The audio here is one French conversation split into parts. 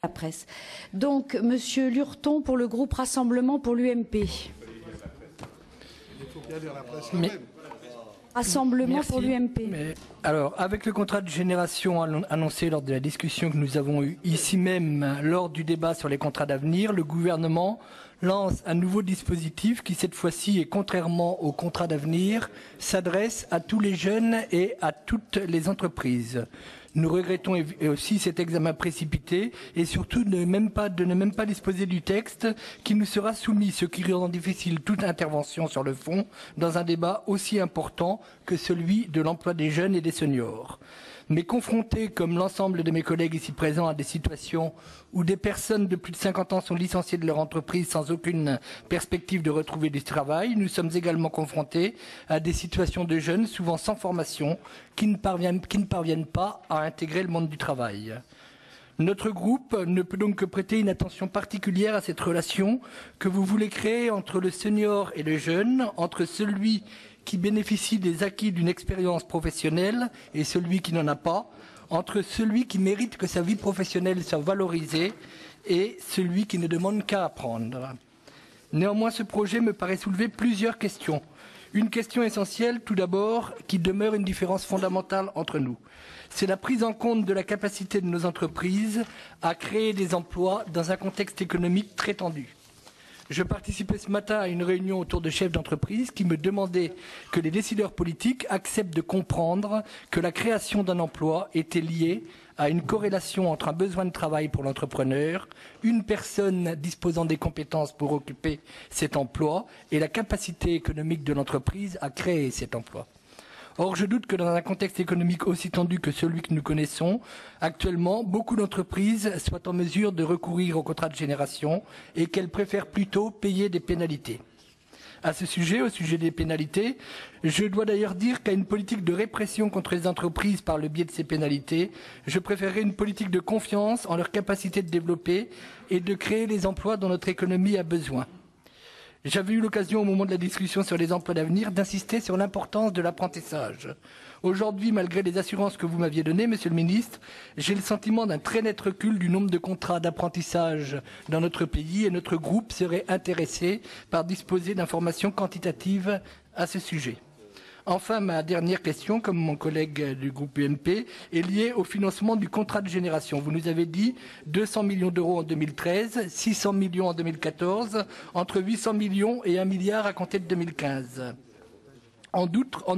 la presse. Donc, Monsieur Lurton pour le groupe Rassemblement pour l'UMP. Rassemblement Merci. pour l'UMP. Alors, avec le contrat de génération annoncé lors de la discussion que nous avons eue ici même lors du débat sur les contrats d'avenir, le gouvernement lance un nouveau dispositif qui, cette fois-ci, et contrairement au contrat d'avenir, s'adresse à tous les jeunes et à toutes les entreprises. Nous regrettons aussi cet examen précipité et surtout de ne même pas disposer du texte qui nous sera soumis, ce qui rend difficile toute intervention sur le fond dans un débat aussi important que celui de l'emploi des jeunes et des seniors. Mais confrontés, comme l'ensemble de mes collègues ici présents, à des situations où des personnes de plus de 50 ans sont licenciées de leur entreprise sans aucune perspective de retrouver du travail, nous sommes également confrontés à des situations de jeunes, souvent sans formation, qui ne parviennent pas à intégrer le monde du travail. Notre groupe ne peut donc que prêter une attention particulière à cette relation que vous voulez créer entre le senior et le jeune, entre celui qui bénéficie des acquis d'une expérience professionnelle et celui qui n'en a pas, entre celui qui mérite que sa vie professionnelle soit valorisée et celui qui ne demande qu'à apprendre. Néanmoins, ce projet me paraît soulever plusieurs questions. Une question essentielle, tout d'abord, qui demeure une différence fondamentale entre nous. C'est la prise en compte de la capacité de nos entreprises à créer des emplois dans un contexte économique très tendu. Je participais ce matin à une réunion autour de chefs d'entreprise qui me demandaient que les décideurs politiques acceptent de comprendre que la création d'un emploi était liée à une corrélation entre un besoin de travail pour l'entrepreneur, une personne disposant des compétences pour occuper cet emploi et la capacité économique de l'entreprise à créer cet emploi. Or, je doute que dans un contexte économique aussi tendu que celui que nous connaissons actuellement, beaucoup d'entreprises soient en mesure de recourir au contrat de génération et qu'elles préfèrent plutôt payer des pénalités. À ce sujet, au sujet des pénalités, je dois d'ailleurs dire qu'à une politique de répression contre les entreprises par le biais de ces pénalités, je préférerais une politique de confiance en leur capacité de développer et de créer les emplois dont notre économie a besoin. J'avais eu l'occasion, au moment de la discussion sur les emplois d'avenir, d'insister sur l'importance de l'apprentissage. Aujourd'hui, malgré les assurances que vous m'aviez données, Monsieur le Ministre, j'ai le sentiment d'un très net recul du nombre de contrats d'apprentissage dans notre pays et notre groupe serait intéressé par disposer d'informations quantitatives à ce sujet. Enfin, ma dernière question, comme mon collègue du groupe UMP, est liée au financement du contrat de génération. Vous nous avez dit 200 millions d'euros en 2013, 600 millions en 2014, entre 800 millions et 1 milliard à compter de 2015. En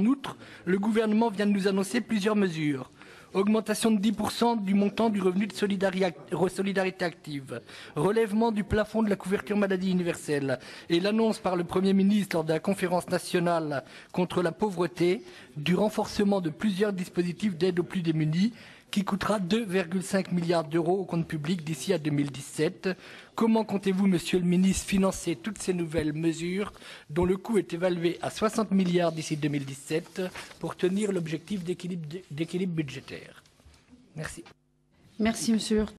outre, le gouvernement vient de nous annoncer plusieurs mesures. Augmentation de 10% du montant du revenu de solidarité active, relèvement du plafond de la couverture maladie universelle et l'annonce par le Premier ministre lors de la conférence nationale contre la pauvreté du renforcement de plusieurs dispositifs d'aide aux plus démunis qui coûtera 2,5 milliards d'euros au compte public d'ici à 2017. Comment comptez-vous, Monsieur le Ministre, financer toutes ces nouvelles mesures dont le coût est évalué à 60 milliards d'ici 2017 pour tenir l'objectif d'équilibre budgétaire? Merci. Merci, Monsieur Lurton.